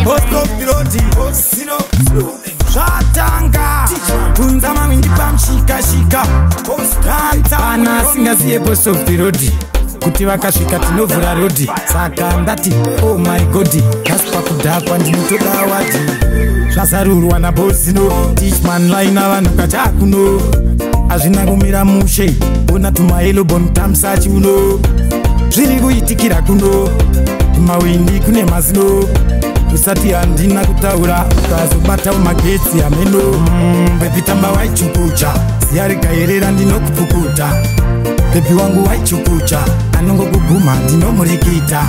Bosco Piroti, Bosino, Shatanga, Kunzama Mindipam Shika, Ana Singazie Bosco Piroti, kuti vakasvika tinovhura rodhi saka ndati oh my god kaspa kudhakwa ndinotoda wati zvazarurwa nabosino tichman laina vanhu kachakuno hazvina kumira mushe bona tumaelobon tamsachi uno zviri kuitikira kuno mawindi kune mazino usati handina kutaura ukazobata magetsi ameno bebitamba waichukucha ziya rikayerera ndinokupukuta bebi wangu waichukucha anongokuguma ndinomurikita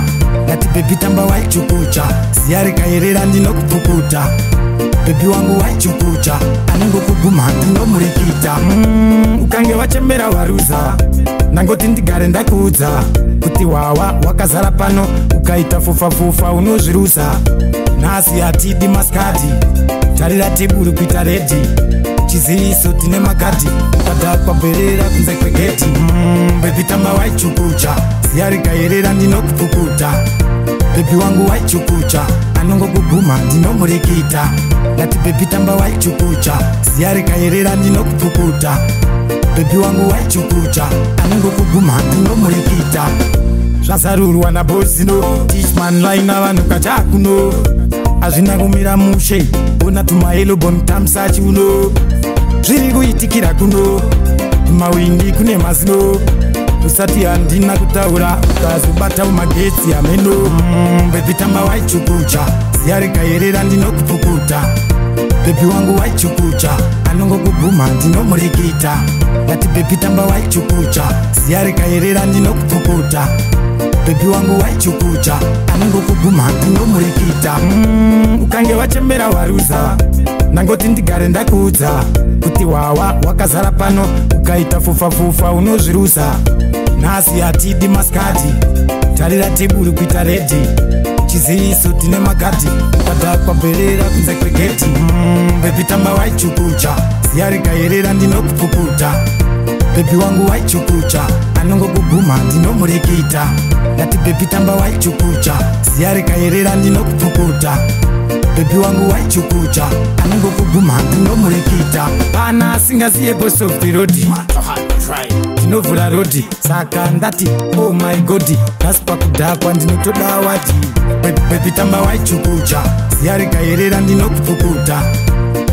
ngati bebi tamba waichukucha ziya rikayerera ndinokupukuta bebi wangu waichukucha anongokuguma ndinomurikita ukange wachembera waruza nangoti ndigare ndakuudza kuti wawa wakazara pano ukaita fufafufa unozvirusa nhasi hatidi maskati tarira teburi kuita redi chiziviso tine makadhi ukadhakwa bherera kunze kwegeti bebi tamba waichukucha ziya rikayerera ndinokupukuta bebi wangu waichukucha anongokuguma ndinomurikita ngati bebi tamba waichukucha ziya rikayerera ndinokupukuta bebi wangu waichukucha anongokuguma ndinomurikita zvazarurwa nabosino tichman laina vanhu kachakuno hazvina kumira mushe bona tumaelobon tamsachi uno zviri kuitikira kuno mawindi kune mazino usati handina kutaura ukazobata magetsi ameno bebi tamba waichukucha ziya rikayerera ndinokupukuta bebi wangu waichukucha anongokuguma ndinomurikita ngati bebi tamba waichukucha ziya rikayerera ndinokupukuta bebi wangu waichukucha anongokuguma ndinomurikita ukange wachembera waruza nangoti ndigare ndakuudza kuti wawa wakazara pano ukaita fufafufa unozvirusa nhasi hatidi maskati tarira teburi kuita redi chiziviso tine makadhi ukadhakwa bherera kunze kwegeti bebi tamba waichukucha ziya rikayerera ndinokupukuta bebi wangu waichukucha anongokuguma ndinomurikita ngati bebi tamba waichukucha ziya rikayerera ndinokupukuta bebi wangu waichukucha anongokuguma ndinomurikita pana asingaziye Bosco Piroti ndinovhura rodhi saka ndati oh my god kaspa kudhakwa ndinotoda wati bebi tamba waichukucha ziya rikayerera ndinokupukuta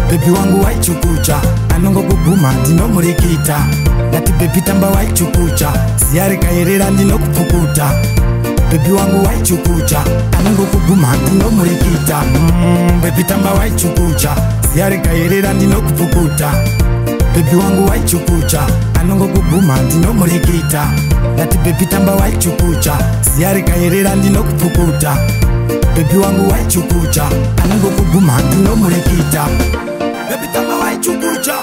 bebi wangu waichukucha anongokuguma ndinomurikita ngati bebi tamba waichukucha ziya rikayerera ndinokupukuta bebi wangu waichukucha anongokuguma ndinomurikita bebi tamba waichukucha ziya rikayerera ndinokupukuta bebi wangu waichukucha anongokuguma ndinomurikita ngati bebi tamba waichukucha ziya rikayerera ndinokupukuta bebi wangu waichukucha anongokuguma ndinomurikita bebi tamba waichukucha